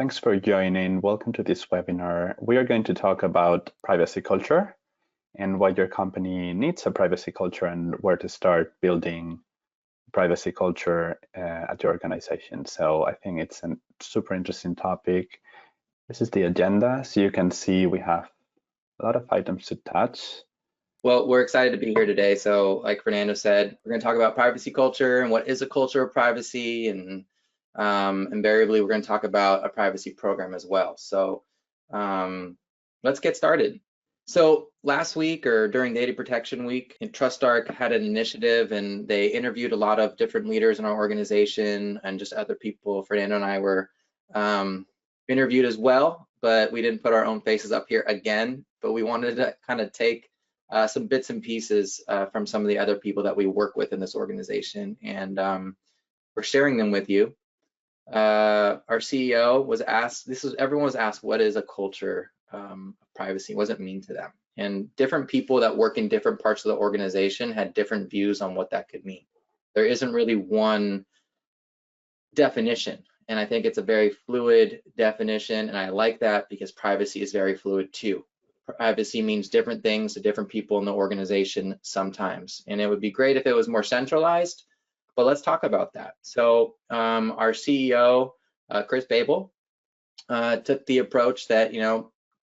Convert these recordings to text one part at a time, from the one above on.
Thanks for joining. Welcome to this webinar. We are going to talk about privacy culture and why your company needs a privacy culture and where to start building privacy culture at your organization. So I think it's a super interesting topic. This is the agenda. So you can see we have a lot of items to touch. Well, we're excited to be here today. So like Fernando said, we're going to talk about privacy culture and what is a culture of privacy, and invariably we're going to talk about a privacy program as well. So let's get started. So last week, or during Data Protection Week, TrustArc had an initiative and they interviewed a lot of different leaders in our organization and just other people. Fernando and I were interviewed as well, but we didn't put our own faces up here again, but we wanted to kind of take some bits and pieces from some of the other people that we work with in this organization, and we're sharing them with you. Our CEO was asked, everyone was asked, what is a culture of privacy? What does it mean to them? And different people that work in different parts of the organization had different views on what that could mean. There isn't really one definition, and I think it's a very fluid definition, and I like that because privacy is very fluid too. Privacy means different things to different people in the organization sometimes, and it would be great if it was more centralized, but let's talk about that. So our CEO, Chris Babel, took the approach that,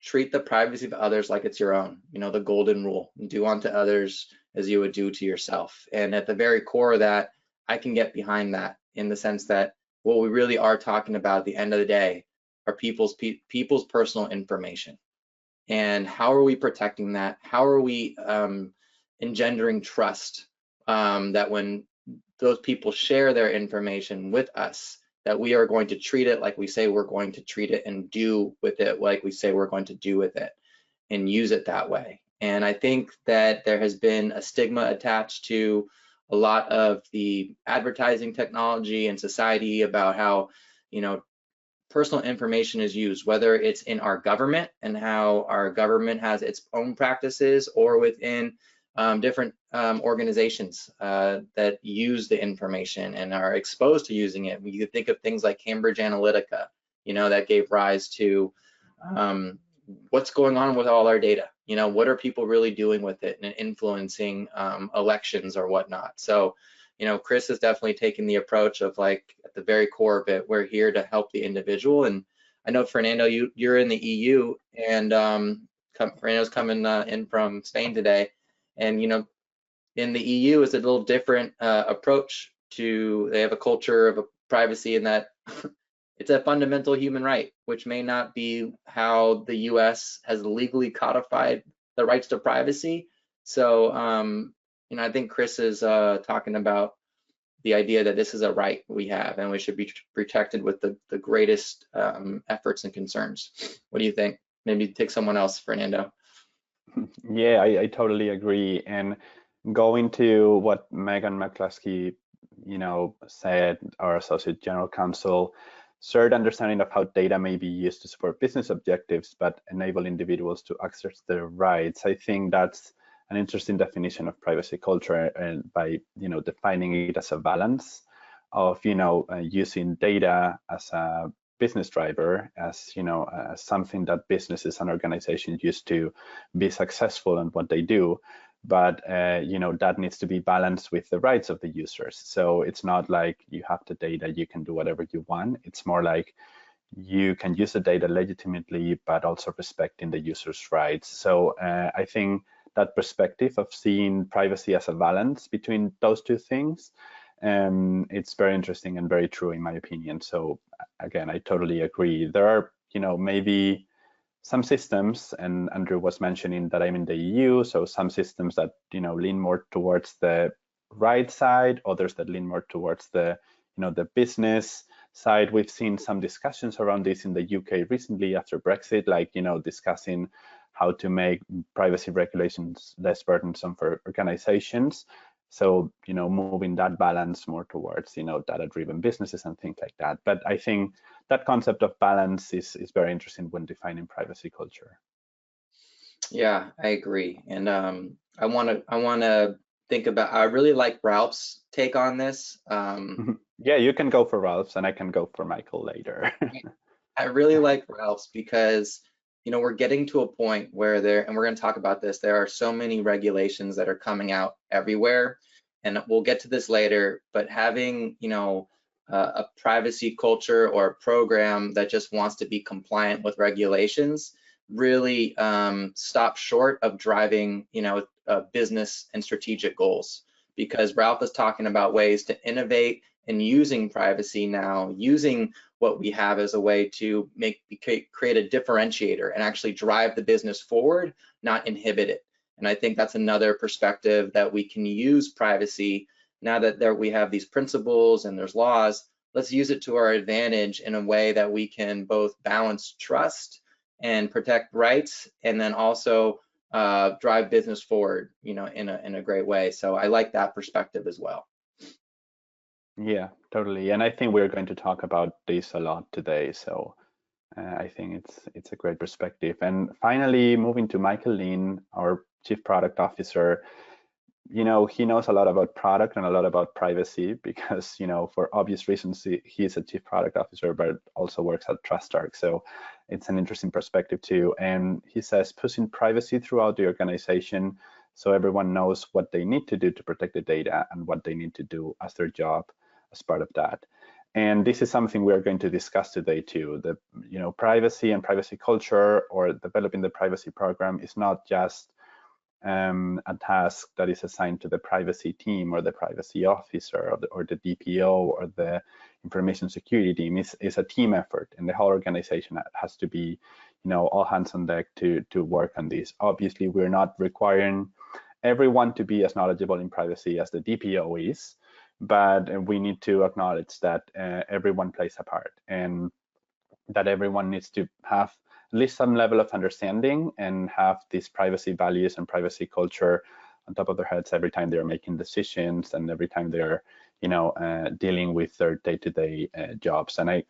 treat the privacy of others like it's your own, the golden rule: do unto others as you would do to yourself. And at the very core of that, I can get behind that, in the sense that what we really are talking about at the end of the day are people's personal information. And how are we protecting that? How are we engendering trust that when those people share their information with us, that we are going to treat it like we say we're going to treat it, and do with it like we say we're going to do with it, and use it that way. And I think that there has been a stigma attached to a lot of the advertising technology and society about how, personal information is used, whether it's in our government and how our government has its own practices, or within different organizations that use the information and are exposed to using it. You could think of things like Cambridge Analytica, that gave rise to what's going on with all our data. What are people really doing with it and influencing elections or whatnot. So, Chris has definitely taken the approach of, like, at the very core of it, we're here to help the individual. And I know, Fernando, you're in the EU, and Fernando's coming in from Spain today. And, in the EU is a little different approach to, they have a culture of privacy in that it's a fundamental human right, which may not be how the US has legally codified the rights to privacy. So, I think Chris is talking about the idea that this is a right we have, and we should be protected with the greatest efforts and concerns. What do you think? Maybe take someone else, Fernando. Yeah, I totally agree. And going to what Megan McCluskey, said, our Associate General Counsel, shared understanding of how data may be used to support business objectives, but enable individuals to access their rights. I think that's an interesting definition of privacy culture, and by defining it as a balance of using data as a business driver, as as something that businesses and organizations use to be successful in what they do, but that needs to be balanced with the rights of the users. So it's not like you have the data, you can do whatever you want. It's more like you can use the data legitimately, but also respecting the user's rights. So I think that perspective of seeing privacy as a balance between those two things, it's very interesting and very true in my opinion. So again, I totally agree. There are, maybe some systems, and Andrew was mentioning that I'm in the EU, so some systems that lean more towards the right side, others that lean more towards the the business side. We've seen some discussions around this in the UK recently after Brexit, like discussing how to make privacy regulations less burdensome for organizations. So moving that balance more towards data-driven businesses and things like that. But I think that concept of balance is very interesting when defining privacy culture. Yeah, I agree. And I want to think about, I really like Ralph's take on this. Yeah, you can go for Ralph's and I can go for Michael later. I really like Ralph's because, you know, we're getting to a point where and we're going to talk about this, there are so many regulations that are coming out everywhere, and we'll get to this later, but having, you know, a privacy culture or a program that just wants to be compliant with regulations really stops short of driving, you know, business and strategic goals. Because Ralph is talking about ways to innovate and using privacy now, using what we have as a way to create a differentiator and actually drive the business forward, not inhibit it. And I think that's another perspective that we can use privacy now that we have these principles and there's laws. Let's use it to our advantage in a way that we can both balance trust and protect rights, and then also drive business forward, you know, in a great way. So I like that perspective as well. Yeah, totally. And I think we're going to talk about this a lot today. So I think it's a great perspective. And finally, moving to Michael Lin, our Chief Product Officer. You know, he knows a lot about product and a lot about privacy because, you know, for obvious reasons, he's a Chief Product Officer, but also works at TrustArc. So it's an interesting perspective too. And he says, pushing privacy throughout the organization so everyone knows what they need to do to protect the data and what they need to do as their job as part of that. And this is something we're going to discuss today too. The, you know, privacy and privacy culture, or developing the privacy program, is not just a task that is assigned to the privacy team or the privacy officer or the DPO or the information security team. Is a team effort, and the whole organization has to be, you know, all hands on deck to work on this. Obviously, we're not requiring everyone to be as knowledgeable in privacy as the DPO is, but we need to acknowledge that everyone plays a part, and that everyone needs to have at least some level of understanding and have these privacy values and privacy culture on top of their heads every time they're making decisions and every time they're, you know, dealing with their day-to-day jobs. And I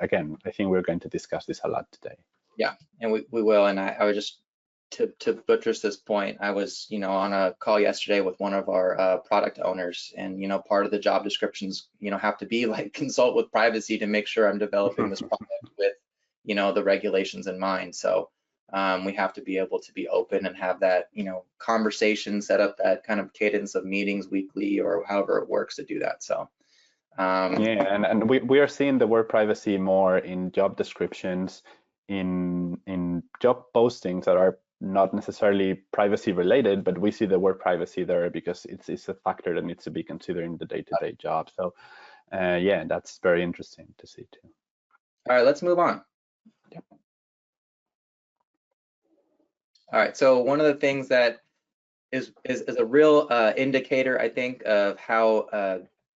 think we're going to discuss this a lot today. Yeah, and we will. And I was just to buttress this point, I was, you know, on a call yesterday with one of our product owners, and, you know, part of the job descriptions, you know, have to be like consult with privacy to make sure I'm developing this product with, you know, the regulations in mind. So we have to be able to be open and have that, you know, conversation, set up that kind of cadence of meetings weekly or however it works to do that. So yeah, and we are seeing the word privacy more in job descriptions, in job postings that are not necessarily privacy related, but we see the word privacy there because it's a factor that needs to be considered in the day-to-day job. So yeah, that's very interesting to see too. All right, let's move on. Yep. All right, so one of the things that is a real indicator, I think, of how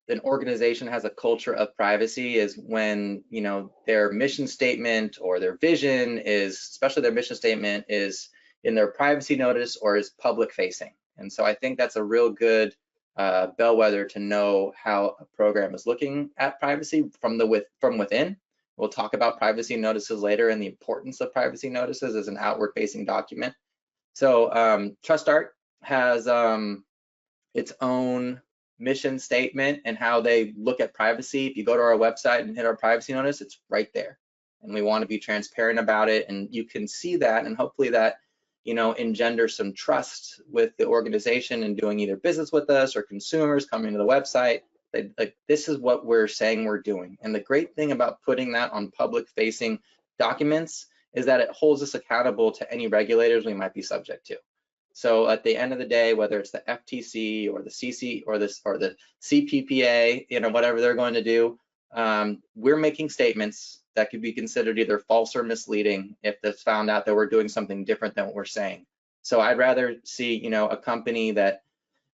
an organization has a culture of privacy is when, you know, their mission statement or their vision is, especially their mission statement, is in their privacy notice or is public facing. And so I think that's a real good bellwether to know how a program is looking at privacy from within. We'll talk about privacy notices later and the importance of privacy notices as an outward facing document. So TrustArc has its own mission statement and how they look at privacy. If you go to our website and hit our privacy notice, it's right there. And we want to be transparent about it. And you can see that, and hopefully that, you know, engender some trust with the organization and doing either business with us or consumers coming to the website. Like, this is what we're saying we're doing. And the great thing about putting that on public facing documents is that it holds us accountable to any regulators we might be subject to. So at the end of the day, whether it's the FTC or the CC or the CPPA, you know, whatever they're going to do, we're making statements that could be considered either false or misleading if it's found out that we're doing something different than what we're saying. So I'd rather see, you know, a company that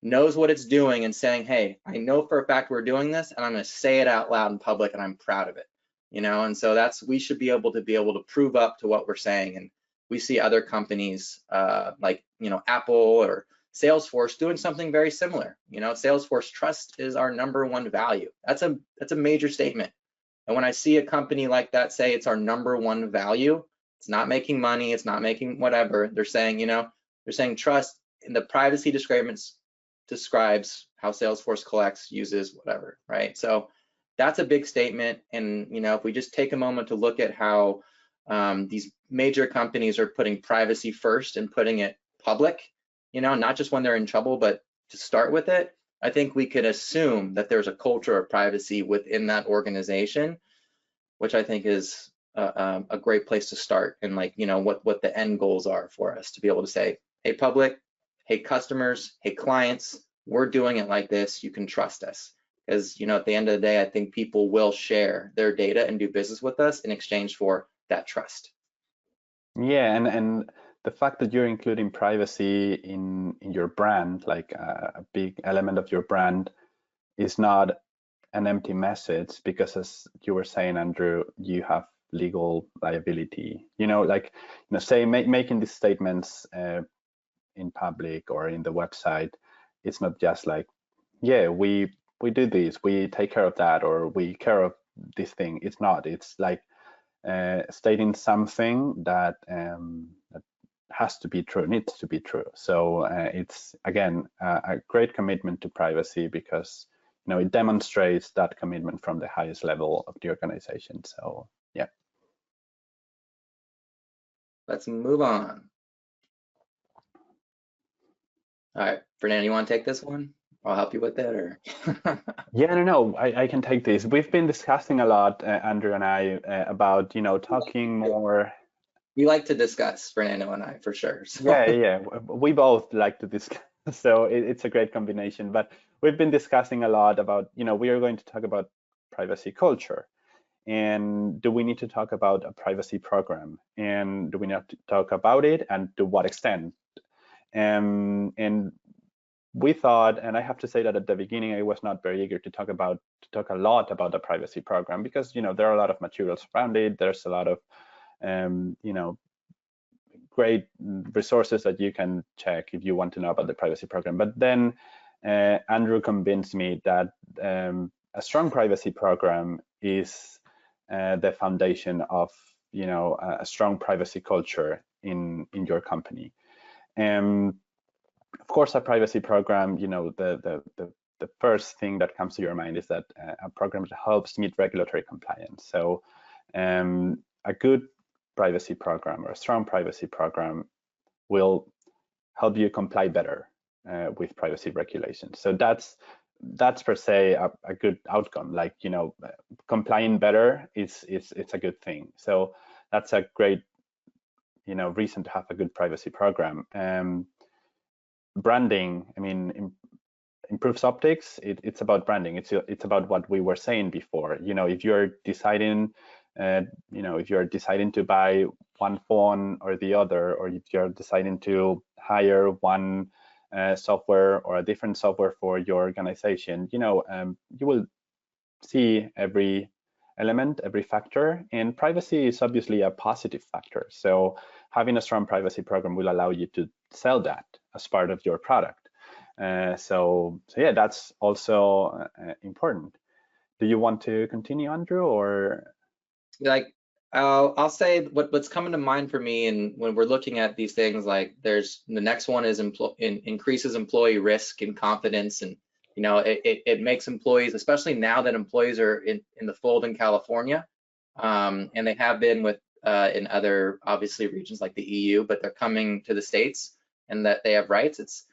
knows what it's doing and saying, hey, I know for a fact we're doing this, and I'm going to say it out loud in public, and I'm proud of it, you know. And so we should be able to prove up to what we're saying. And we see other companies like, you know, Apple or Salesforce doing something very similar. You know, Salesforce trust is our #1 value. That's a major statement. And when I see a company like that say it's our #1 value, it's not making money, it's not making whatever. They're saying, you know, they're saying trust in the privacy describes how Salesforce collects, uses, whatever, right? So that's a big statement. And, you know, if we just take a moment to look at how these major companies are putting privacy first and putting it public, not just when they're in trouble, but to start with it, I think we could assume that there's a culture of privacy within that organization, which I think is a great place to start, and what the end goals are for us to be able to say, hey public, hey customers, hey clients, we're doing it like this, you can trust us. Because at the end of the day, I think people will share their data and do business with us in exchange for that trust. Yeah, and the fact that you're including privacy in your brand, like a big element of your brand, is not an empty message, because as you were saying, Andrew, you have legal liability. Say making these statements in public or in the website, it's not just like, yeah, we do this, we take care of that, or we care of this thing. It's not. It's like stating something that has to be true, needs to be true. So it's again a great commitment to privacy, because it demonstrates that commitment from the highest level of the organization. So yeah. Let's move on. All right, Fernando, you want to take this one? I'll help you with it, or? Yeah, no, I can take this. We've been discussing a lot, Andrew and I, about talking more. We like to discuss, Fernando and I, for sure. So. Yeah, we both like to discuss, so it's a great combination. But we've been discussing a lot about, we are going to talk about privacy culture, and do we need to talk about a privacy program, and do we need to talk about it, and to what extent? And we thought, and I have to say that at the beginning, I was not very eager to talk a lot about the privacy program, because there are a lot of materials around it. There's a lot of great resources that you can check if you want to know about the privacy program. But then Andrew convinced me that a strong privacy program is the foundation of a strong privacy culture in your company. Of course, a privacy program, the first thing that comes to your mind is that a program that helps meet regulatory compliance. So a good privacy program, or a strong privacy program, will help you comply better with privacy regulations. So that's per se a good outcome. Like complying better it's a good thing. So that's a great reason to have a good privacy program. Branding, I mean, improves optics. It's about branding. It's about what we were saying before. If you're deciding if you're deciding to buy one phone or the other, or if you're deciding to hire one software or a different software for your organization, you will see every element, every factor, and privacy is obviously a positive factor. So having a strong privacy program will allow you to sell that as part of your product. So yeah, that's also important. Do you want to continue, Andrew, or? I'll say what's coming to mind for me, and when we're looking at these things, like there's the next one is increases employee risk and confidence, and it makes employees, especially now that employees are in the fold in California, and they have been with in other obviously regions like the EU, but they're coming to the States, and that they have rights.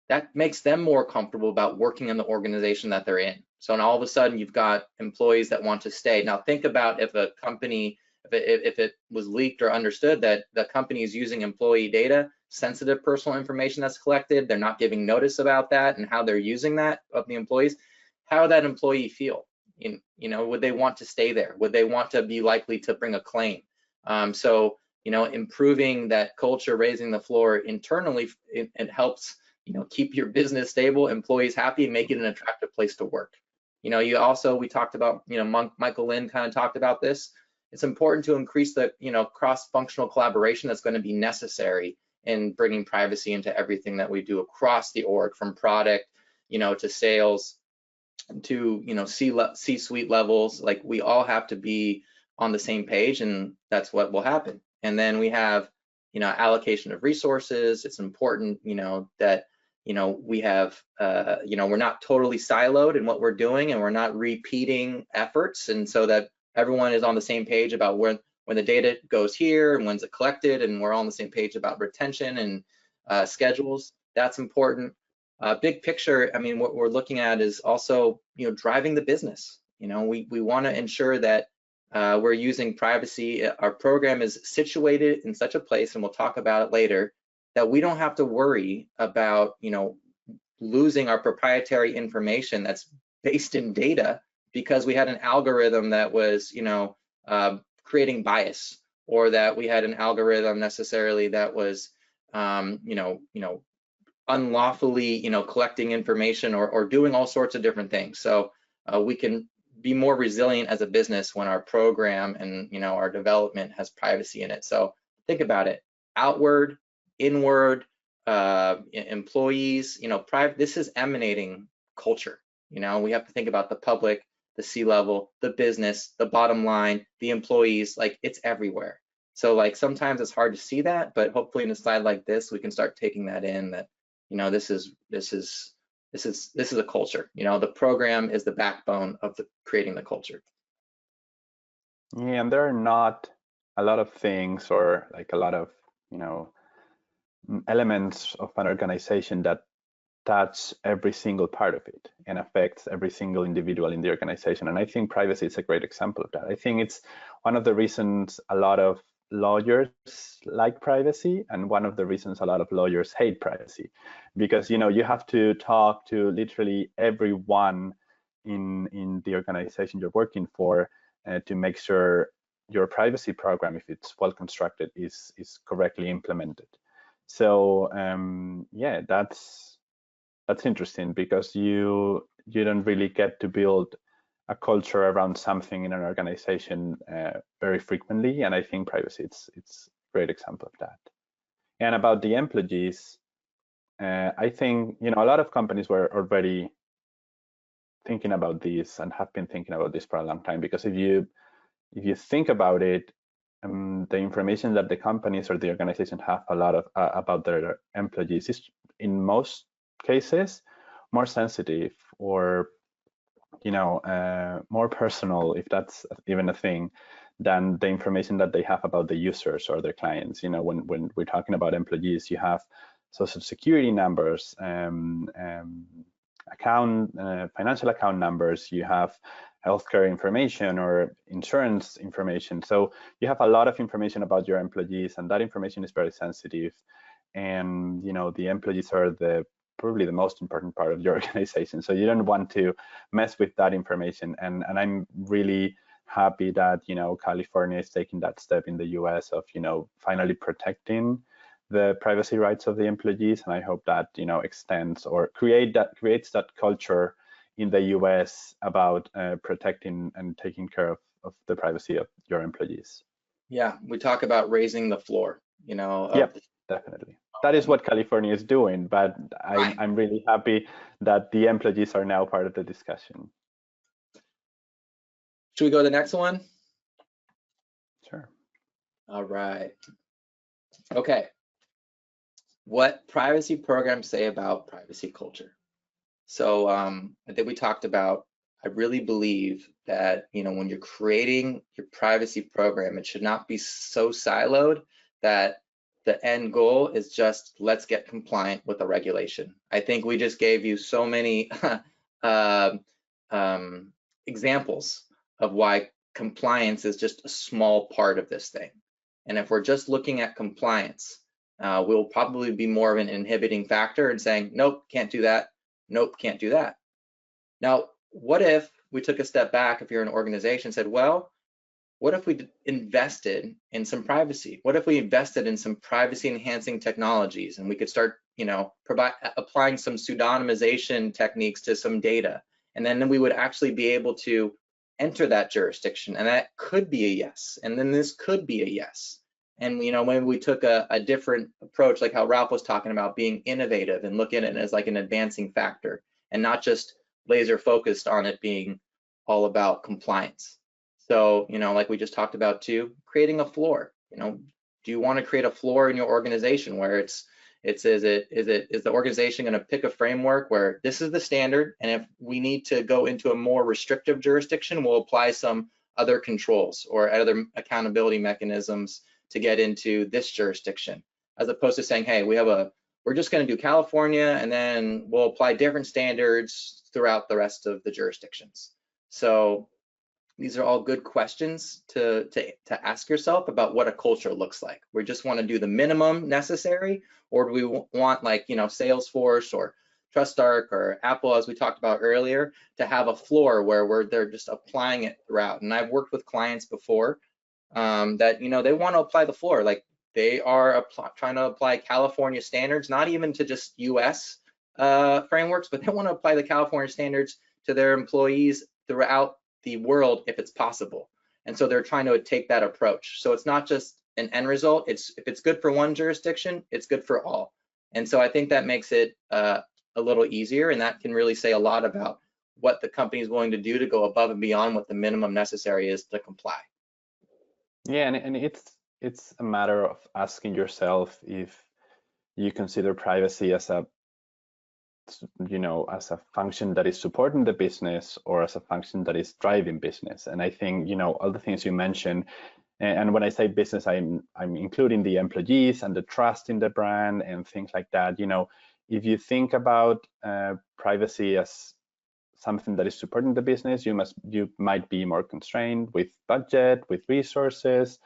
That makes them more comfortable about working in the organization that they're in. So and all of a sudden you've got employees that want to stay. Now think about if a company, if it was leaked or understood that the company is using employee data, sensitive personal information that's collected, they're not giving notice about that and how they're using that of the employees, how would that employee feel? Would they want to stay there? Would they want to be likely to bring a claim? So improving that culture, raising the floor internally, it helps keep your business stable, employees happy, and make it an attractive place to work. We talked about, Michael Lind kind of talked about this. It's important to increase the, cross-functional collaboration that's going to be necessary in bringing privacy into everything that we do across the org, from product, to sales, to, C-suite levels. Like, we all have to be on the same page, and that's what will happen. And then we have, allocation of resources. It's important, that we have, we're not totally siloed in what we're doing, and we're not repeating efforts, and so that everyone is on the same page about when when the data goes here and when's it collected, and we're all on the same page about retention and schedules. That's important. Big picture, I mean, what we're looking at is also, driving the business. We want to ensure that we're using privacy. Our program is situated in such a place, and we'll talk about it later, that we don't have to worry about, losing our proprietary information that's based in data because we had an algorithm that was, creating bias, or that we had an algorithm necessarily that was, unlawfully, collecting information or doing all sorts of different things. So we can be more resilient as a business when our program and our development has privacy in it. So think about it: outward, inward, employees. This is emanating culture. We have to think about the public, the C-level, the business, the bottom line, the employees. Like, it's everywhere. So like sometimes it's hard to see that, but hopefully in a slide like this, we can start taking that in. That this is a culture. The program is the backbone of creating the culture. Yeah, and there are not a lot of things, or like a lot of elements of an organization that touch every single part of it and affects every single individual in the organization. And I think privacy is a great example of that. I think it's one of the reasons a lot of lawyers like privacy, and one of the reasons a lot of lawyers hate privacy, because you have to talk to literally everyone in the organization you're working for to make sure your privacy program, if it's well constructed, is correctly implemented. So yeah, that's interesting, because you don't really get to build a culture around something in an organization very frequently, and I think privacy it's a great example of that. And about the employees, I think a lot of companies were already thinking about this and have been thinking about this for a long time, because if you think about it, the information that the companies or the organization have a lot of about their employees is in most cases more sensitive, or more personal, if that's even a thing, than the information that they have about the users or their clients. When we're talking about employees, you have social security numbers, financial account numbers, you have healthcare information or insurance information. So you have a lot of information about your employees, and that information is very sensitive. And the employees are probably the most important part of your organization. So you don't want to mess with that information. And I'm really happy that California is taking that step in the US of finally protecting the privacy rights of the employees. And I hope that extends or creates that culture in the US about protecting and taking care of the privacy of your employees. Yeah, we talk about raising the floor. Yep, definitely. That is what California is doing, but I'm really happy that the employees are now part of the discussion. Should we go to the next one? Sure. All right. Okay. What privacy programs say about privacy culture? So I think we talked about, I really believe that, when you're creating your privacy program, it should not be so siloed that the end goal is just, let's get compliant with the regulation. I think we just gave you so many examples of why compliance is just a small part of this thing. And if we're just looking at compliance, we'll probably be more of an inhibiting factor and saying, nope, can't do that. Nope, can't do that. Now, what if we took a step back, if you're an organization, and said, well, what if we invested in some privacy? What if we invested in some privacy enhancing technologies, and we could start, applying some pseudonymization techniques to some data, and then we would actually be able to enter that jurisdiction, and that could be a yes, and then this could be a yes. And when we took a different approach, like how Ralph was talking about, being innovative and look at it as like an advancing factor, and not just laser focused on it being all about compliance. So, like we just talked about too, creating a floor. Do you want to create a floor in your organization where is the organization going to pick a framework where this is the standard, and if we need to go into a more restrictive jurisdiction, we'll apply some other controls or other accountability mechanisms to get into this jurisdiction, as opposed to saying, hey, we're just going to do California and then we'll apply different standards throughout the rest of the jurisdictions. So these are all good questions to ask yourself about what a culture looks like. We just want to do the minimum necessary, or do we want, like, you know, Salesforce or TrustArc or Apple, as we talked about earlier, to have a floor where they're just applying it throughout? And I've worked with clients before that, you know, they want to apply the floor, like they are trying to apply California standards, not even to just US frameworks, but they want to apply the California standards to their employees throughout the world if it's possible. And so they're trying to take that approach. So it's not just an end result. If it's good for one jurisdiction, it's good for all. And so I think that makes it a little easier, and that can really say a lot about what the company is willing to do to go above and beyond what the minimum necessary is to comply. Yeah, and it's a matter of asking yourself if you consider privacy as a, you know, as a function that is supporting the business or as a function that is driving business. And I think, you know, all the things you mentioned, and when I say business, I'm including the employees and the trust in the brand and things like that. You know, if you think about privacy as something that is supporting the business, you might be more constrained with budget, with resources,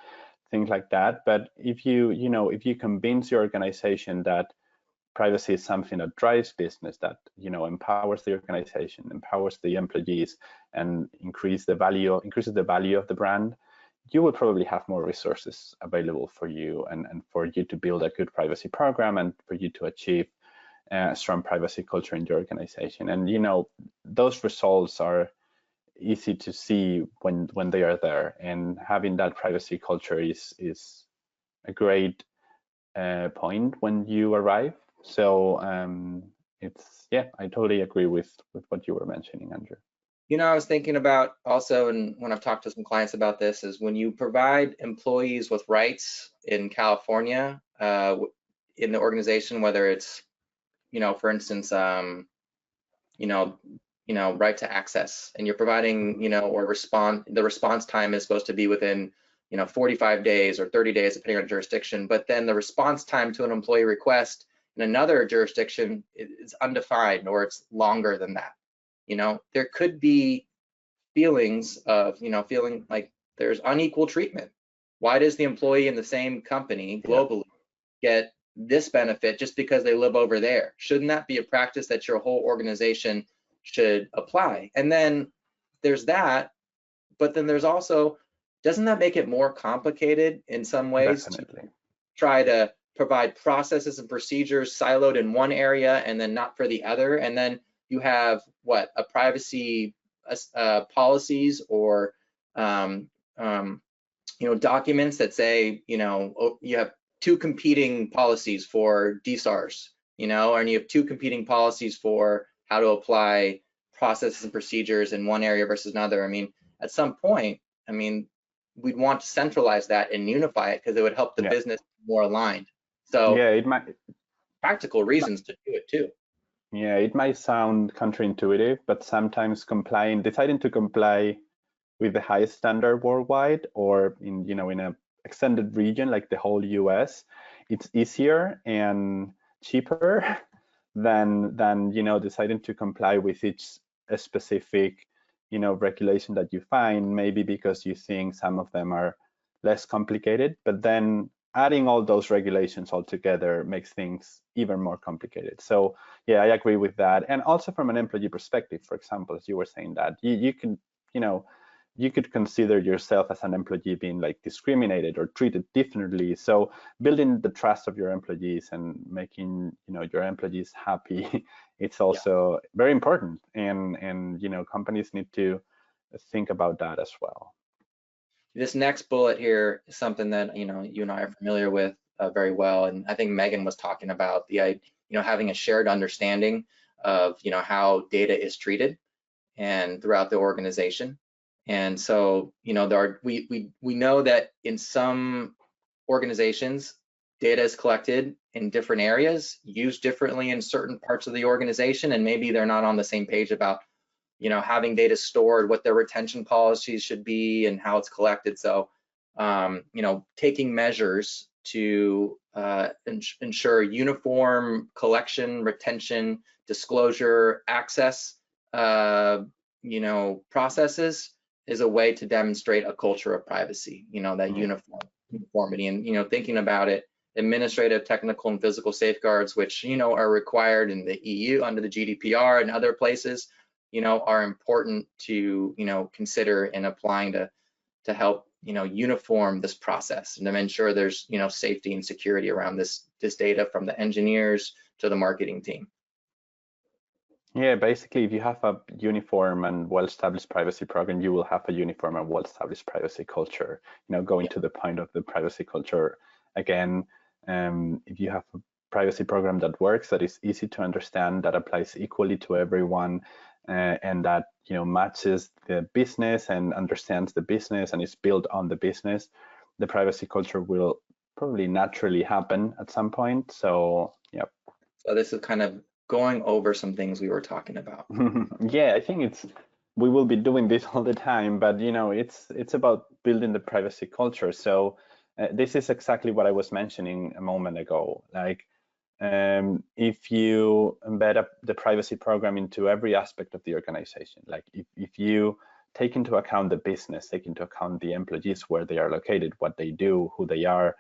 things like that. But if you convince your organization that privacy is something that drives business, that, you know, empowers the organization, empowers the employees, and increases the value of the brand, you will probably have more resources available for you and for you to build a good privacy program and for you to achieve a strong privacy culture in your organization. And, you know, those results are easy to see when they are there, and having that privacy culture is a great point when you arrive. So yeah, I totally agree with what you were mentioning, Andrew. You know, I was thinking about also, and when I've talked to some clients about this, is when you provide employees with rights in California in the organization, whether it's, you know, for instance, you know, right to access, and you're providing, you know, or the response time is supposed to be within, you know, 45 days or 30 days, depending on jurisdiction, but then the response time to an employee request in another jurisdiction is undefined, or it's longer than that. You know, there could be feelings of, you know, feeling like there's unequal treatment. Why does the employee in the same company globally get this benefit just because they live over there? Shouldn't that be a practice that your whole organization should apply? And then there's that, but then there's also, doesn't that make it more complicated in some ways? Definitely. To try to provide processes and procedures siloed in one area and then not for the other, and then you have what, a privacy policies or you know, documents that say, you know, you have two competing policies for DSARs, you know, and you have two competing policies for how to apply processes and procedures in one area versus another. I mean, at some point, I mean, we'd want to centralize that and unify it because it would help the business more aligned. So yeah, it might, practical reasons to do it too. Yeah, it might sound counterintuitive, but sometimes deciding to comply with the highest standard worldwide, or in, you know, in a extended region like the whole US, it's easier and cheaper than you know, deciding to comply with each specific, you know, regulation that you find, maybe because you think some of them are less complicated, but then adding all those regulations all together makes things even more complicated. So yeah, I agree with that. And also from an employee perspective, for example, as you were saying, that you can, you know, you could consider yourself as an employee being like discriminated or treated differently. So building the trust of your employees and making, you know, your employees happy, it's also very important. And you know, companies need to think about that as well. This next bullet here is something that, you know, you and I are familiar with very well, and I think Megan was talking about the, you know, having a shared understanding of, you know, how data is treated and throughout the organization. And so, you know, we know that in some organizations, data is collected in different areas, used differently in certain parts of the organization, and maybe they're not on the same page about having data stored, what their retention policies should be and how it's collected. So, taking measures to ensure uniform collection, retention, disclosure, access, processes is a way to demonstrate a culture of privacy, that uniformity. And, thinking about it, administrative, technical, and physical safeguards, which, are required in the EU under the GDPR and other places, are important to, consider in applying to help, uniform this process and to ensure there's, safety and security around this data from the engineers to the marketing team. Yeah, basically, if you have a uniform and well-established privacy program, you will have a uniform and well-established privacy culture. Going to the point of the privacy culture again, if you have a privacy program that works, that is easy to understand, that applies equally to everyone, and that matches the business and understands the business and is built on the business, the privacy culture will probably naturally happen at some point. So, yeah. So this is kind of going over some things we were talking about. Yeah, I think we will be doing this all the time, but it's about building the privacy culture. So this is exactly what I was mentioning a moment ago. Like, if you embed the privacy program into every aspect of the organization, like if you take into account the business, take into account the employees, where they are located, what they do, who they are,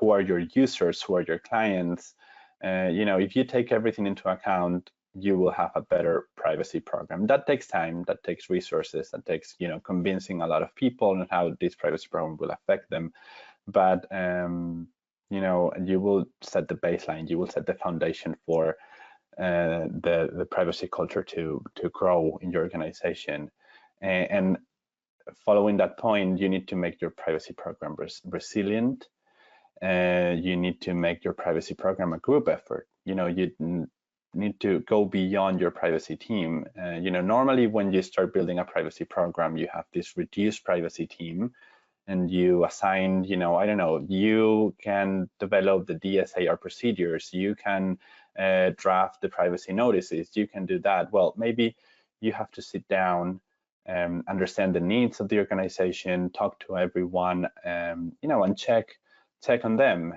who are your users, who are your clients, if you take everything into account, you will have a better privacy program. That takes time, that takes resources, that takes convincing a lot of people on how this privacy program will affect them. But you will set the baseline, you will set the foundation for the privacy culture to grow in your organization. And following that point, you need to make your privacy program resilient. You need to make your privacy program a group effort. You need to go beyond your privacy team. Normally when you start building a privacy program, you have this reduced privacy team, and you assign, I don't know, you can develop the DSAR procedures, you can draft the privacy notices, you can do that. Well, maybe you have to sit down, understand the needs of the organization, talk to everyone, and check on them.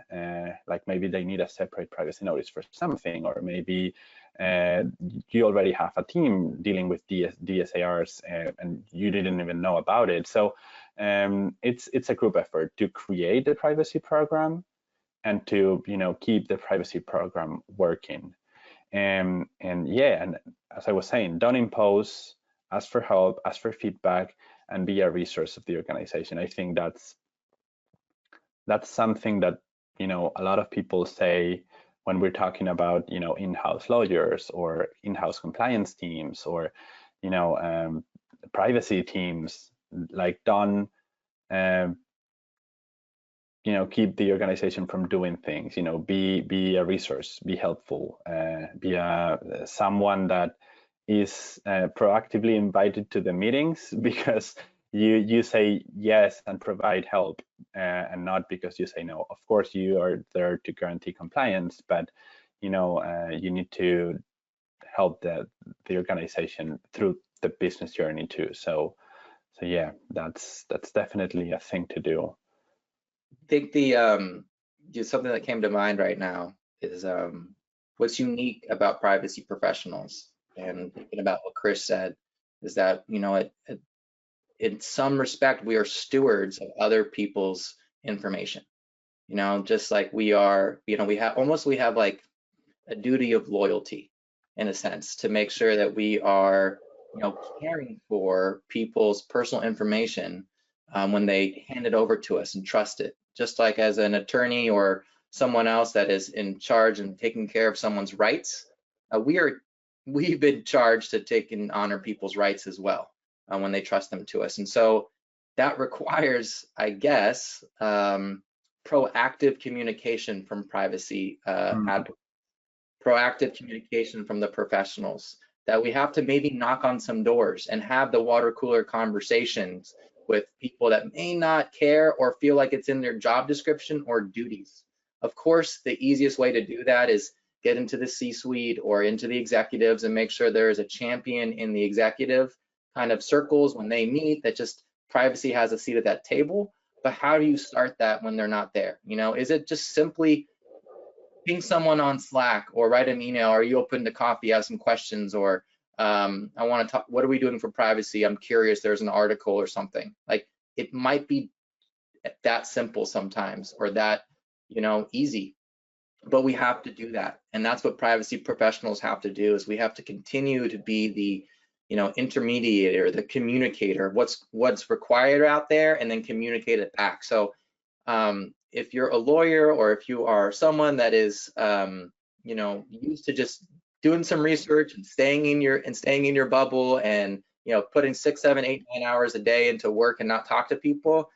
Like maybe they need a separate privacy notice for something, or maybe you already have a team dealing with DSARs and you didn't even know about it. So it's a group effort to create the privacy program and to keep the privacy program working. And as I was saying, don't impose, ask for help, ask for feedback, and be a resource of the organization. I think that's something that a lot of people say when we're talking about in-house lawyers or in-house compliance teams or privacy teams. Like, don't keep the organization from doing things. Be a resource, be helpful, be someone that is proactively invited to the meetings because you say yes and provide help, and not because you say no. Of course, you are there to guarantee compliance, but you need to help the organization through the business journey too. So yeah, that's definitely a thing to do. I think the something that came to mind right now is what's unique about privacy professionals, and thinking about what Chris said is that in some respect we are stewards of other people's information. Just like we are, we have like a duty of loyalty in a sense to make sure that we are caring for people's personal information when they hand it over to us and trust it. Just like as an attorney or someone else that is in charge and taking care of someone's rights, we've been charged to take and honor people's rights as well when they trust them to us. And so that requires, I guess, proactive communication from privacy advocates, proactive communication from the professionals, that we have to maybe knock on some doors and have the water cooler conversations with people that may not care or feel like it's in their job description or duties. Of course, the easiest way to do that is get into the C-suite or into the executives and make sure there is a champion in the executive kind of circles when they meet, that just privacy has a seat at that table. But how do you start that when they're not there? You know, is it just simply ping someone on Slack or write an email? Are you open to coffee? I have some questions, or I want to talk. What are we doing for privacy? I'm curious. There's an article or something. Like, it might be that simple sometimes, or that, you know, easy. But we have to do that, and that's what privacy professionals have to do. Is we have to continue to be the, you know, intermediator, the communicator of what's required out there, and then communicate it back. So if you're a lawyer, or if you are someone that is you know, used to just doing some research and staying in your bubble, and, you know, putting 6, 7, 8, 9 hours a day into work and not talk to people,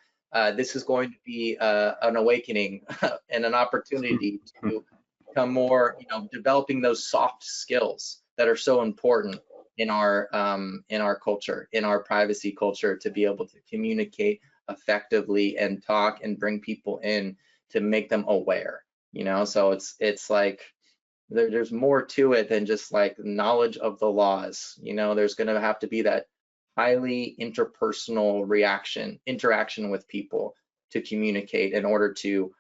this is going to be an awakening and an opportunity to become more, you know, developing those soft skills that are so important in our culture, in our privacy culture, to be able to communicate effectively and talk and bring people in to make them aware. You know, so it's like there's more to it than just like knowledge of the laws. You know, there's going to have to be that highly interpersonal interaction with people to communicate in order to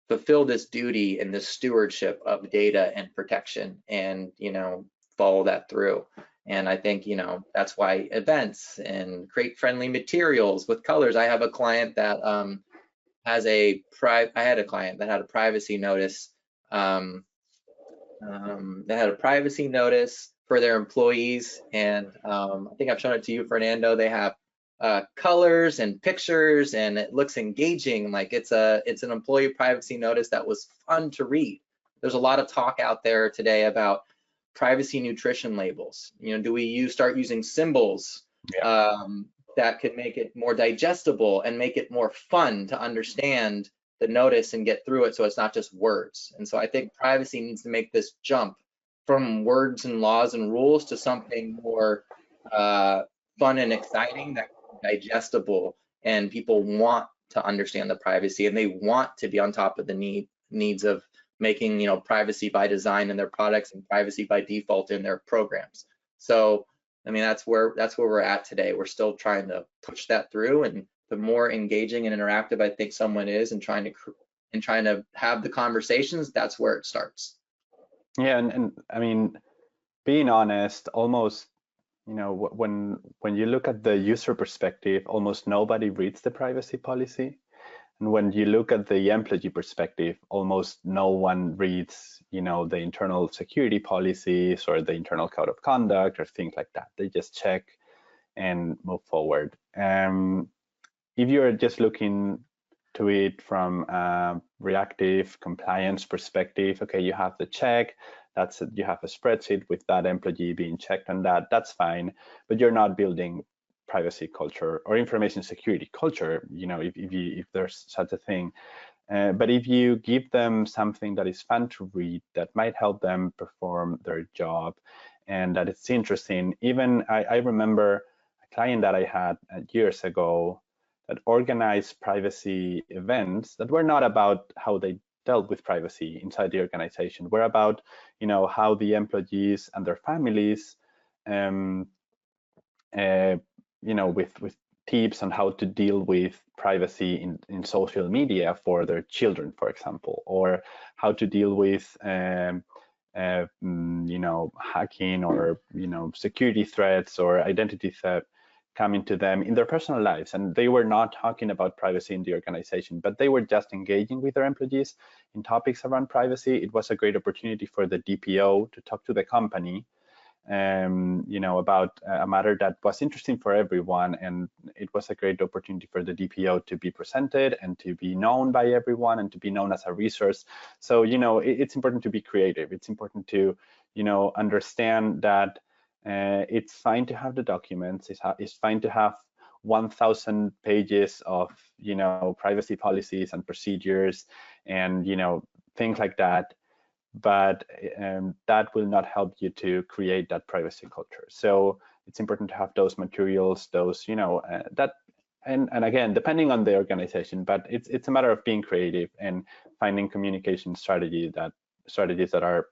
fulfill this duty and this stewardship of data and protection, and, you know, follow that through. And I think, you know, that's why events and create friendly materials with colors. I have a client that I had a client that had a privacy notice. They had a privacy notice for their employees, and I think I've shown it to you, Fernando. They have colors and pictures, and it looks engaging. Like it's an employee privacy notice that was fun to read. There's a lot of talk out there today about privacy nutrition labels. You know, do we start using symbols that could make it more digestible and make it more fun to understand the notice and get through it, so it's not just words? And so I think privacy needs to make this jump from words and laws and rules to something more fun and exciting, that digestible, and people want to understand the privacy, and they want to be on top of the needs of making, you know, privacy by design in their products and privacy by default in their programs. So I mean, that's where we're at today. We're still trying to push that through, and the more engaging and interactive I think someone is and trying to have the conversations, that's where it starts. Yeah, and I mean, being honest, almost, you know, when you look at the user perspective, almost nobody reads the privacy policy. And when you look at the employee perspective, almost no one reads, you know, the internal security policies or the internal code of conduct or things like that. They just check and move forward. If you're just looking to it from a reactive compliance perspective, okay, you have the check, you have a spreadsheet with that employee being checked on that, that's fine, but you're not building privacy culture or information security culture, you know, if there's such a thing. But if you give them something that is fun to read, that might help them perform their job, and that it's interesting. Even I remember a client that I had years ago that organized privacy events that were not about how they dealt with privacy inside the organization, were about, you know, how the employees and their families you know, with tips on how to deal with privacy in social media for their children, for example, or how to deal with you know, hacking or, you know, security threats or identity theft coming to them in their personal lives. And they were not talking about privacy in the organization, but they were just engaging with their employees in topics around privacy. It was a great opportunity for the DPO to talk to the company, you know, about a matter that was interesting for everyone, and it was a great opportunity for the DPO to be presented and to be known by everyone and to be known as a resource. So, you know, it's important to be creative. It's important to, you know, understand that it's fine to have the documents. It's fine to have 1,000 pages of, you know, privacy policies and procedures and, you know, things like that. But that will not help you to create that privacy culture. So it's important to have those materials, those, you know, that, and again, depending on the organization, but it's a matter of being creative and finding communication strategies that are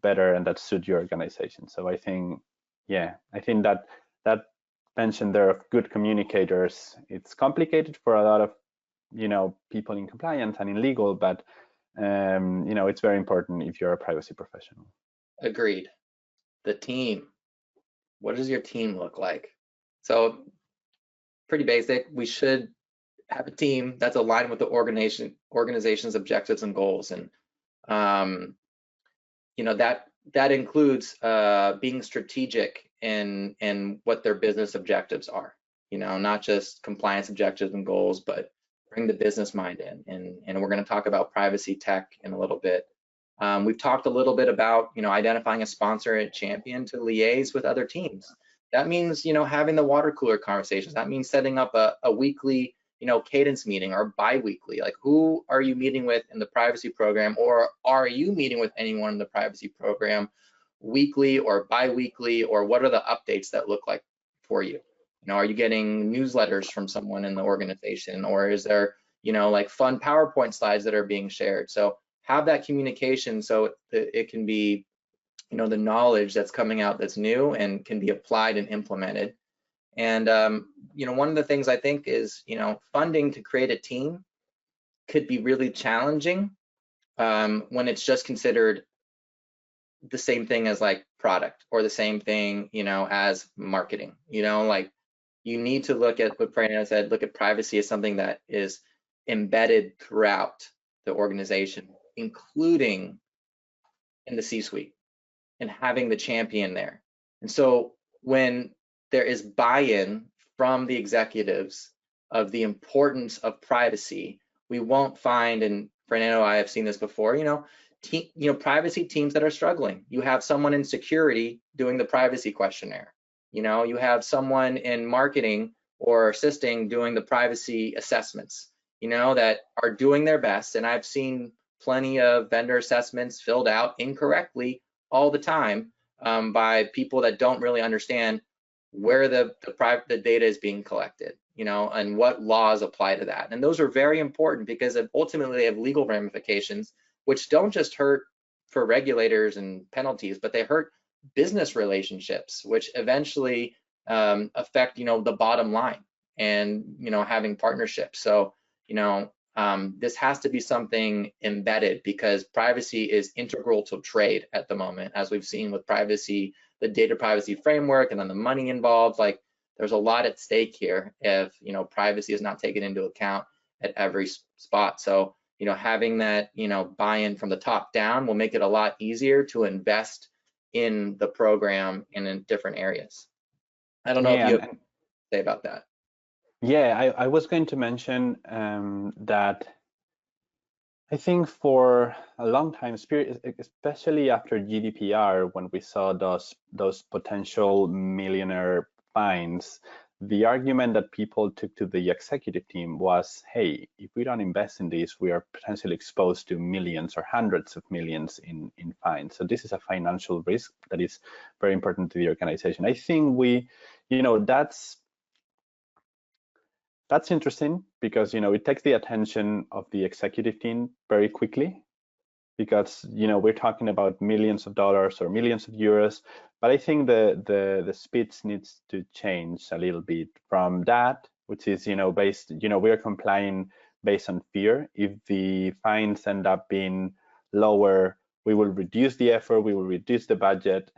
better and that suit your organization. So I think, yeah, I think that that mention there of good communicators, it's complicated for a lot of, you know, people in compliance and in legal, but you know, it's very important if you're a privacy professional. Agreed. The team. What does your team look like? So pretty basic. We should have a team that's aligned with the organization's objectives and goals, and you know, that includes being strategic in what their business objectives are. You know, not just compliance objectives and goals, but bring the business mind in. And we're going to talk about privacy tech in a little bit. We've talked a little bit about, you know, identifying a sponsor and champion to liaise with other teams. That means, you know, having the water cooler conversations. That means setting up a weekly, you know, cadence meeting or bi-weekly. Like, who are you meeting with in the privacy program, or are you meeting with anyone in the privacy program weekly or bi-weekly, or what are the updates that look like for you? You know, are you getting newsletters from someone in the organization, or is there, you know, like fun PowerPoint slides that are being shared? So have that communication so it can be, you know, the knowledge that's coming out that's new and can be applied and implemented. And you know, one of the things I think is, you know, funding to create a team could be really challenging when it's just considered the same thing as like product, or the same thing, you know, as marketing. You know, like, you need to look at what Fernando said, look at privacy as something that is embedded throughout the organization, including in the C-suite, and having the champion there. And so when there is buy-in from the executives of the importance of privacy, we won't find, and Fernando, I have seen this before, you know, privacy teams that are struggling. You have someone in security doing the privacy questionnaire. You know, you have someone in marketing or assisting doing the privacy assessments, you know, that are doing their best. And I've seen plenty of vendor assessments filled out incorrectly all the time by people that don't really understand where the data is being collected, you know, and what laws apply to that. And those are very important because ultimately they have legal ramifications, which don't just hurt for regulators and penalties, but they hurt business relationships, which eventually affect, you know, the bottom line and, you know, having partnerships. So, you know, this has to be something embedded, because privacy is integral to trade at the moment, as we've seen with privacy, the data privacy framework, and then the money involved. Like, there's a lot at stake here if, you know, privacy is not taken into account at every spot. So, you know, having that, you know, buy-in from the top down will make it a lot easier to invest in the program and in different areas. I don't know if you have to say about that. Yeah, I was going to mention that I think for a long time, especially after GDPR, when we saw those potential millionaire fines, the argument that people took to the executive team was, hey, if we don't invest in this, we are potentially exposed to millions or hundreds of millions in fines. So this is a financial risk that is very important to the organization. I think you know, that's interesting because, you know, it takes the attention of the executive team very quickly, because, you know, we're talking about millions of dollars or millions of euros. But I think the speech needs to change a little bit from that, which is, you know, we're complying based on fear. If the fines end up being lower, we will reduce the effort, we will reduce the budget,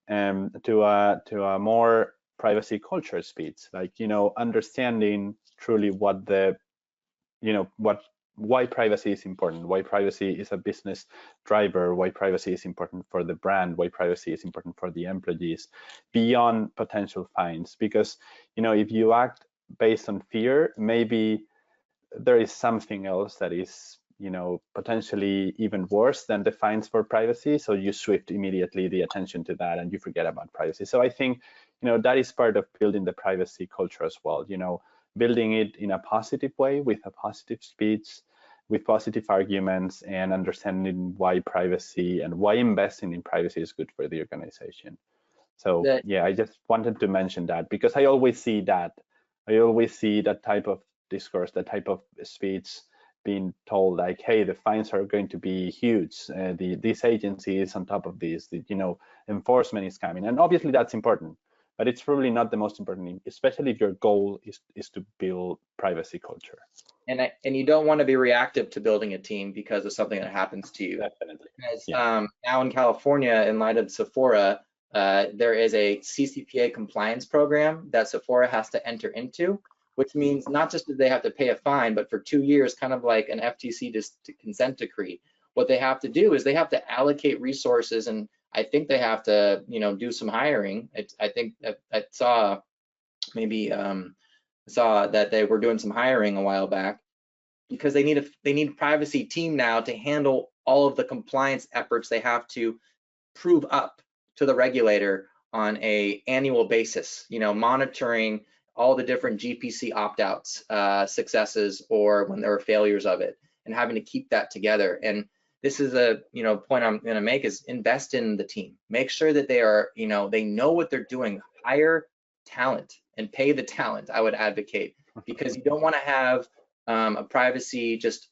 to a more privacy culture speech, like, you know, understanding truly what why privacy is important, why privacy is a business driver, why privacy is important for the brand, why privacy is important for the employees, beyond potential fines. Because, you know, if you act based on fear, maybe there is something else that is, you know, potentially even worse than the fines for privacy. So you shift immediately the attention to that and you forget about privacy. So I think, you know, that is part of building the privacy culture as well, you know, building it in a positive way with a positive speech, with positive arguments, and understanding why privacy and why investing in privacy is good for the organization. So yeah, I just wanted to mention that because I always see that type of discourse, that type of speech being told like, hey, the fines are going to be huge. This agency is on top of this. Enforcement is coming, and obviously that's important, but it's probably not the most important thing, especially if your goal is to build privacy culture. And you don't want to be reactive to building a team because of something that happens to you. Definitely. Because now in California, in light of Sephora, there is a CCPA compliance program that Sephora has to enter into, which means not just that they have to pay a fine, but for 2 years, kind of like an FTC consent decree. What they have to do is they have to allocate resources, and I think they have to, do some hiring. I think I saw maybe saw that they were doing some hiring a while back, because they need a privacy team now to handle all of the compliance efforts they have to prove up to the regulator on a annual basis, monitoring all the different GPC opt-outs, successes, or when there are failures of it, and having to keep that together. And this is a point I'm going to make, is invest in the team. Make sure that they are, they know what they're doing. Hire talent and pay the talent, I would advocate, because you don't want to have a privacy just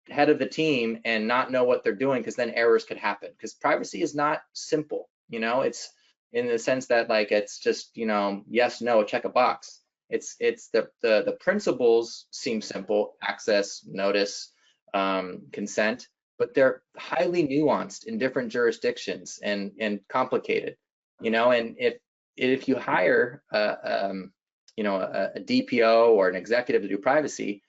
head of the team and not know what they're doing, because then errors could happen. Because privacy is not simple, it's in the sense that like it's just yes, no, check a box. It's the principles seem simple: access, notice, consent, but they're highly nuanced in different jurisdictions and complicated, and if you hire a DPO or an executive to do privacy,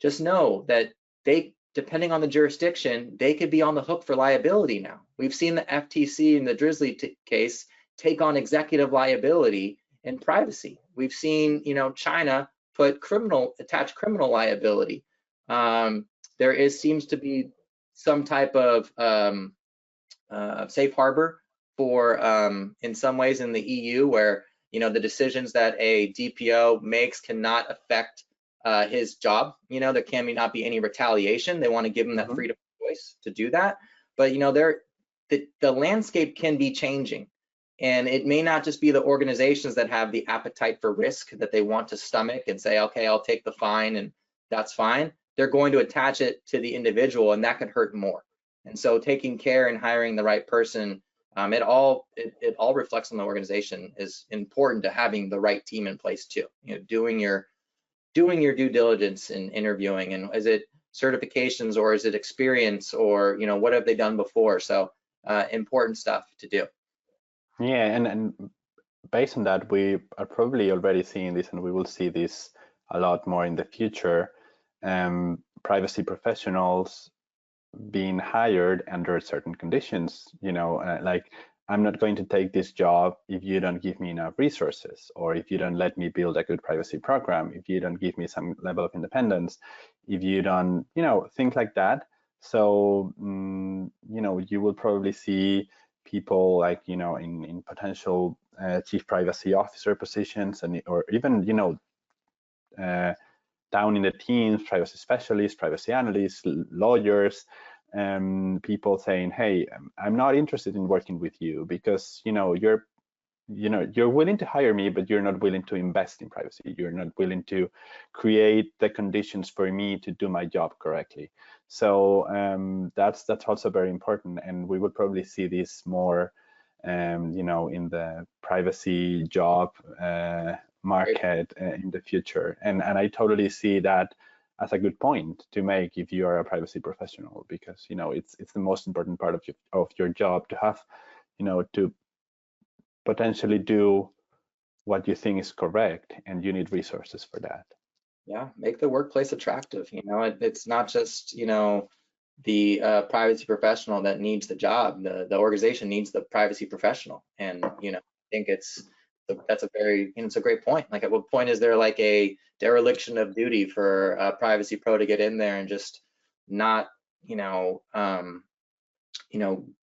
just know that they, depending on the jurisdiction, they could be on the hook for liability now. We've seen the FTC in the Drizzly case take on executive liability in privacy. We've seen, China attach criminal liability. There seems to be some type of safe harbor for, in some ways in the EU, where, the decisions that a DPO makes cannot affect his job. There can not be any retaliation. They want to give him that freedom of choice to do that. But the landscape can be changing, and it may not just be the organizations that have the appetite for risk that they want to stomach and say, okay, I'll take the fine and that's fine. They're going to attach it to the individual, and that could hurt more. And so taking care and hiring the right person, it all reflects on the organization, is important to having the right team in place too. Doing your due diligence in interviewing, and is it certifications or is it experience, or what have they done before? So important stuff to do. Yeah, and based on that, we are probably already seeing this, and we will see this a lot more in the future. Privacy professionals being hired under certain conditions, like, I'm not going to take this job if you don't give me enough resources, or if you don't let me build a good privacy program, if you don't give me some level of independence, if you don't, things like that. So, you will probably see people like, in potential chief privacy officer positions, or even, down in the teams, privacy specialists, privacy analysts, lawyers, people saying, hey, I'm not interested in working with you because you're willing to hire me, but you're not willing to invest in privacy. You're not willing to create the conditions for me to do my job correctly. So that's also very important, and we will probably see this more in the privacy job market in the future. And I totally see that as a good point to make if you are a privacy professional, because it's the most important part of your job to have, to potentially do what you think is correct, and you need resources for that. Yeah, make the workplace attractive. It's not just the privacy professional that needs the job. The organization needs the privacy professional, and I think that's a great point. Like, at what point is there like a dereliction of duty for a privacy pro to get in there and just not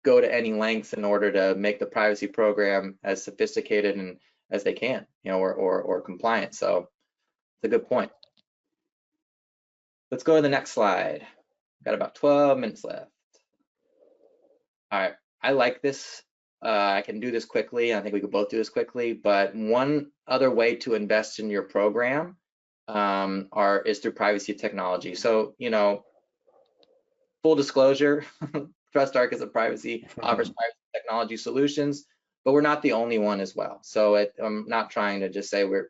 go to any lengths in order to make the privacy program as sophisticated and as they can, or compliant. So it's a good point. Let's go to the next slide. Got about 12 minutes left. All right, I like this. I can do this quickly. I think we could both do this quickly, but one other way to invest in your program is through privacy technology. So, full disclosure, TrustArc is a privacy, offers privacy technology solutions, but we're not the only one as well. So I'm not trying to just say we're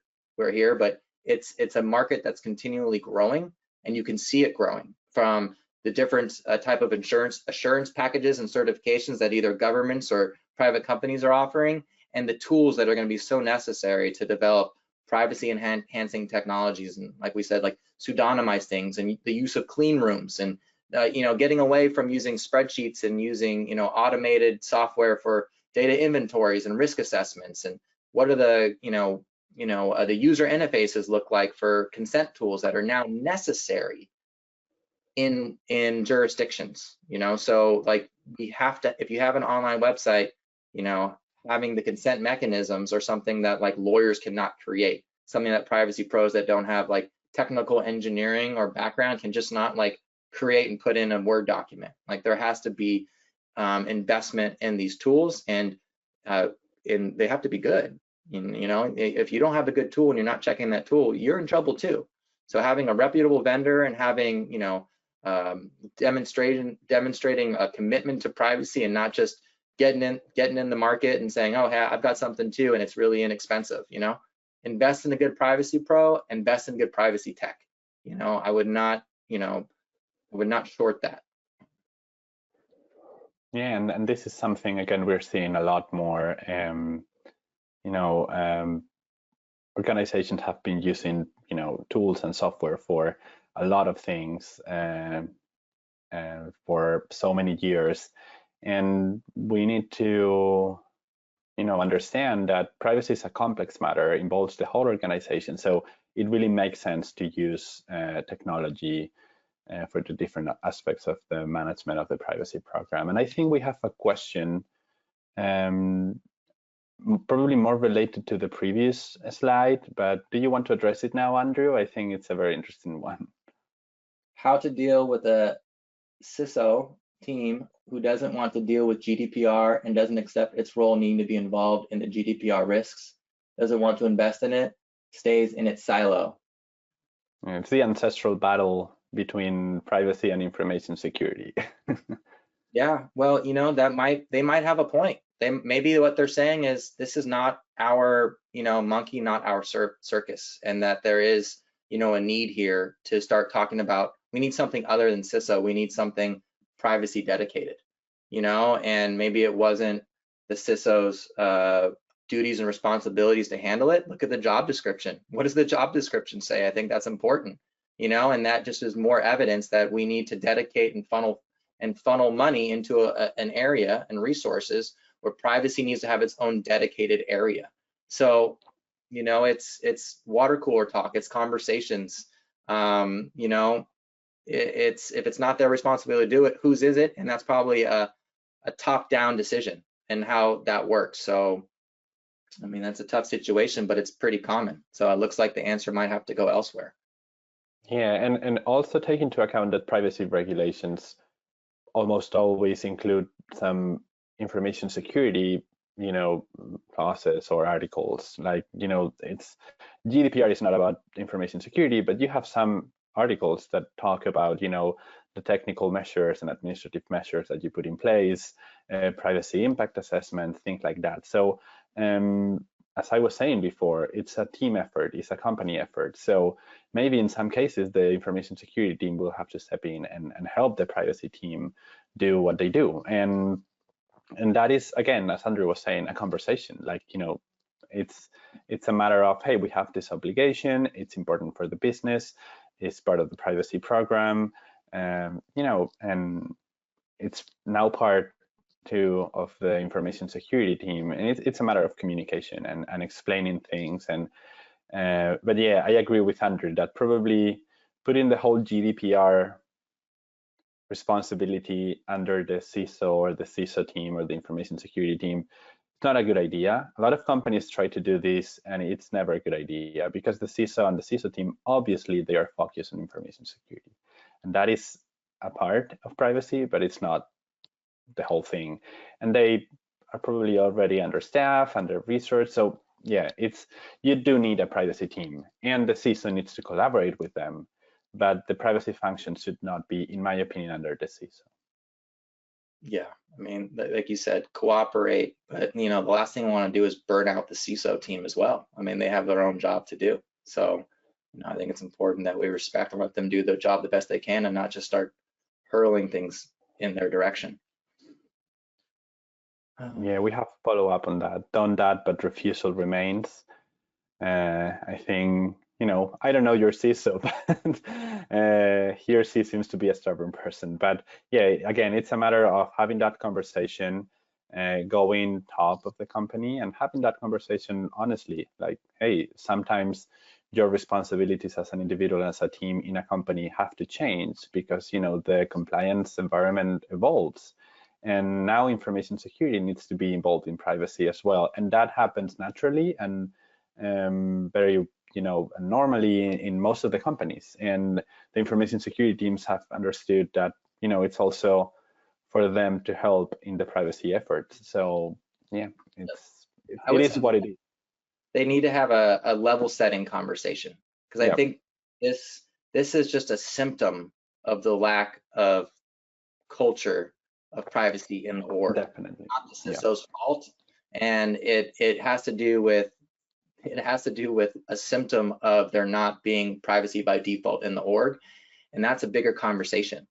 here, but it's a market that's continually growing, and you can see it growing from the different type of assurance packages and certifications that either governments or private companies are offering, and the tools that are going to be so necessary to develop privacy enhancing technologies, and like we said, like pseudonymize things, and the use of clean rooms, and getting away from using spreadsheets and using automated software for data inventories and risk assessments, and what are the the user interfaces look like for consent tools that are now necessary in jurisdictions. So like we have to, if you have an online website, having the consent mechanisms are something that like lawyers cannot create, something that privacy pros that don't have like technical engineering or background can just not like create and put in a Word document. Like there has to be investment in these tools, and they have to be good. If you don't have a good tool and you're not checking that tool, you're in trouble too. So having a reputable vendor and having demonstrating a commitment to privacy, and not just getting in the market and saying, oh, hey, I've got something too, and it's really inexpensive. Invest in a good privacy pro, invest in good privacy tech. I would not short that. Yeah, and this is something, again, we're seeing a lot more. Organizations have been using tools and software for a lot of things for so many years, and we need to understand that privacy is a complex matter, involves the whole organization, so it really makes sense to use technology for the different aspects of the management of the privacy program. And I think we have a question probably more related to the previous slide, but do you want to address it now, Andrew? I think it's a very interesting one. How to deal with a CISO team who doesn't want to deal with GDPR and doesn't accept its role needing to be involved in the GDPR risks, doesn't want to invest in it, stays in its silo. It's the ancestral battle between privacy and information security. Yeah, well, they might have a point. Maybe what they're saying is this is not our monkey, not our circus, and that there is a need here to start talking about, we need something other than CISO. We need something privacy dedicated, and maybe it wasn't the CISO's duties and responsibilities to handle it. Look at the job description. What does the job description say? I think that's important, and that just is more evidence that we need to dedicate and funnel money into an area and resources where privacy needs to have its own dedicated area. So, it's water cooler talk, it's conversations. It's if it's not their responsibility to do it, whose is it? And that's probably a top-down decision and how that works. So, I mean, that's a tough situation, but it's pretty common. So it looks like the answer might have to go elsewhere. Yeah, and also take into account that privacy regulations almost always include some information security, clauses or articles. Like, it's GDPR is not about information security, but you have some articles that talk about, the technical measures and administrative measures that you put in place, privacy impact assessment, things like that. So, as I was saying before, it's a team effort, it's a company effort. So maybe in some cases, the information security team will have to step in and help the privacy team do what they do. And that is, again, as Andrew was saying, a conversation. Like, it's a matter of, hey, we have this obligation, it's important for the business, it's part of the privacy program, and it's now part too of the information security team, and it's a matter of communication and explaining things. And but yeah, I agree with Andrew that probably putting the whole GDPR responsibility under the CISO or the CISO team or the information security team, it's not a good idea. A lot of companies try to do this, and it's never a good idea, because the CISO and the CISO team, obviously they are focused on information security, and that is a part of privacy, but it's not the whole thing. And they are probably already understaffed, under-resourced. So yeah, you do need a privacy team, and the CISO needs to collaborate with them but the privacy function should not be, in my opinion, under the CISO. Yeah, I mean, like you said, cooperate, but the last thing I want to do is burn out the CISO team as well. I mean, they have their own job to do. So, I think it's important that we respect and let them do their job the best they can and not just start hurling things in their direction. Yeah, we have follow up on that, done that, but refusal remains. I think, I don't know your CISO, but he or she seems to be a stubborn person. But yeah, again, it's a matter of having that conversation, going top of the company and having that conversation honestly, like, hey, sometimes your responsibilities as an individual, as a team in a company have to change because, the compliance environment evolves. And now information security needs to be involved in privacy as well. And that happens naturally and very, normally in most of the companies. And the information security teams have understood that, it's also for them to help in the privacy efforts. So yeah, it is what it is. They need to have a level setting conversation, because I think this is just a symptom of the lack of culture of privacy in the org. Definitely. Not the CISO's fault, and it has to do with a symptom of there not being privacy by default in the org, and that's a bigger conversation.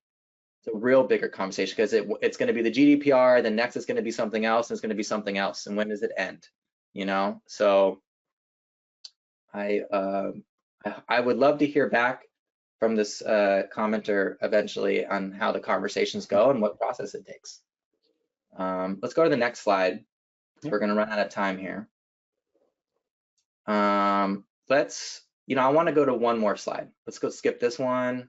It's a real bigger conversation, because it's going to be the GDPR, then next it's going to be something else, and it's going to be something else, and when does it end? So I would love to hear back from this commenter eventually on how the conversations go and what process it takes. Let's go to the next slide. We're going to run out of time here. I want to go to one more slide. Let's go skip this one.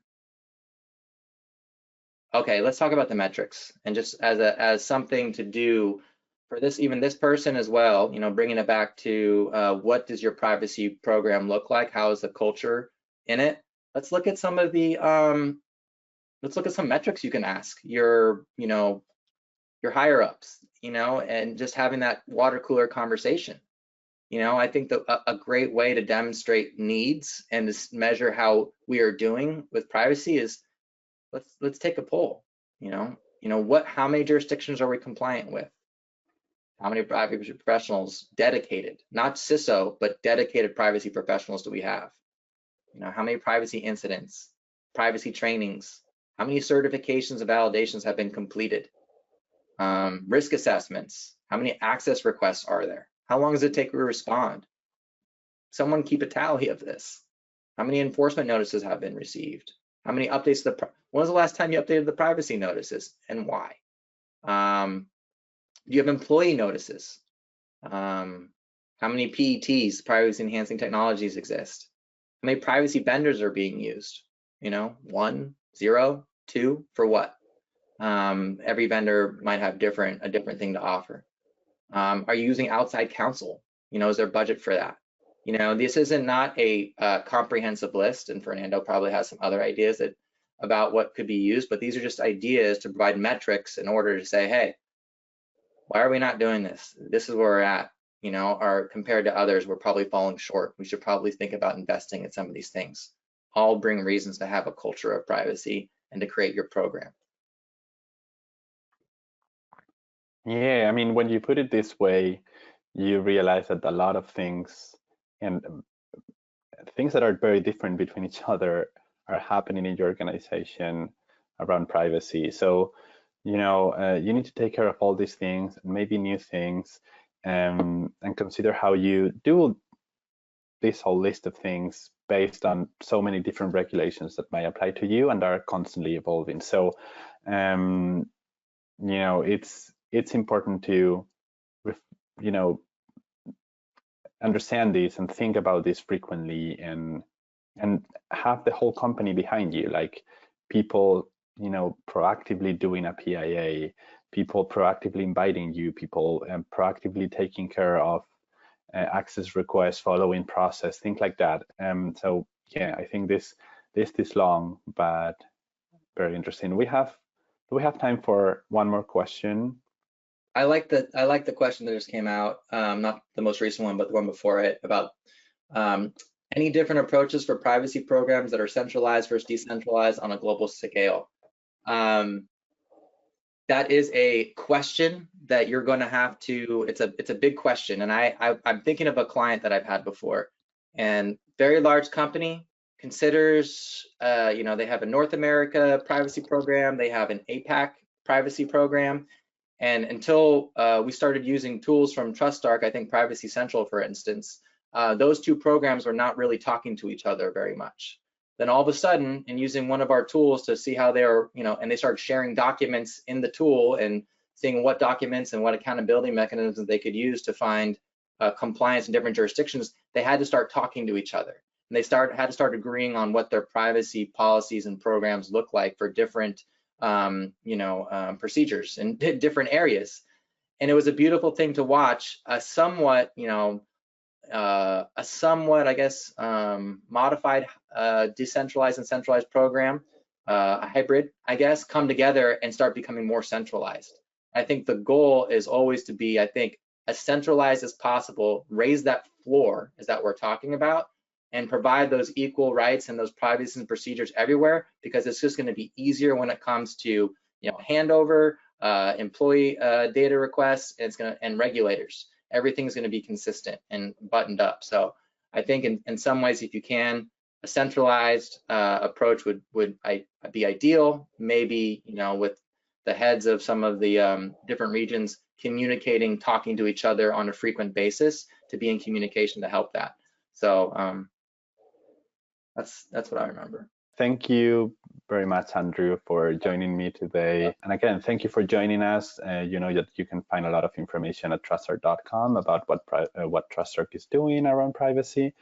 Okay, let's talk about the metrics, and just as something to do for this, even this person as well, bringing it back to what does your privacy program look like? How is the culture in it? Let's look at some of the let's look at some metrics you can ask your higher ups, and just having that water cooler conversation. I think that a great way to demonstrate needs and to measure how we are doing with privacy is let's take a poll. How many jurisdictions are we compliant with? How many privacy professionals, dedicated, not CISO, but dedicated privacy professionals do we have? How many privacy incidents, privacy trainings, how many certifications and validations have been completed? Risk assessments, how many access requests are there? How long does it take to respond? Someone keep a tally of this. How many enforcement notices have been received? How many updates when was the last time you updated the privacy notices and why? Do you have employee notices? How many PETs, privacy enhancing technologies, exist? How many privacy vendors are being used? 1, 0, 2, for what? Every vendor might have a different thing to offer. Are you using outside counsel? Is there budget for that? This isn't not a comprehensive list, and Fernando probably has some other ideas about what could be used, but these are just ideas to provide metrics in order to say, hey, why are we not doing this? This is where we're at, or compared to others, we're probably falling short. We should probably think about investing in some of these things. All bring reasons to have a culture of privacy and to create your program. Yeah, I mean, when you put it this way, you realize that a lot of things and things that are very different between each other are happening in your organization around privacy. So, you need to take care of all these things, maybe new things, and consider how you do this whole list of things based on so many different regulations that may apply to you and are constantly evolving. So, it's important to, understand this and think about this frequently, and have the whole company behind you, like people, proactively doing a PIA, people proactively inviting you, people proactively taking care of access requests, following process, things like that. So yeah, I think this is long, but very interesting. Do we have time for one more question? I like the question that just came out, not the most recent one, but the one before it, about Any different approaches for privacy programs that are centralized versus decentralized on a global scale? That is a question that you're going to have to, it's a big question. And I'm thinking of a client that I've had before, and very large company considers, you know, they have a North America privacy program, they have an APAC privacy program. And until we started using tools from TrustArc, I think Privacy Central, for instance, those two programs were not really talking to each other very much. Then all of a sudden, in using one of our tools to see how they're, you know, and they started sharing documents in the tool and seeing what documents and what accountability mechanisms they could use to find compliance in different jurisdictions, they had to start talking to each other. And they had to start agreeing on what their privacy policies and programs look like for different procedures in different areas. And it was a beautiful thing to watch, a somewhat, I guess, modified, decentralized and centralized program, a hybrid, I guess, come together and start becoming more centralized. I think the goal is always to be, I think, as centralized as possible, raise that floor, is that we're talking about, and provide those equal rights and those privacy and procedures everywhere, because it's just going to be easier when it comes to, handover, employee data requests, and regulators. Everything's going to be consistent and buttoned up. So I think in some ways, if you can, a centralized approach would be ideal. Maybe, with the heads of some of the different regions communicating, talking to each other on a frequent basis to be in communication to help that. So that's what I remember. Thank you very much, Andrew, for joining me today. And again, thank you for joining us. You know that you can find a lot of information at trustarc.com about what TrustArc is doing around privacy.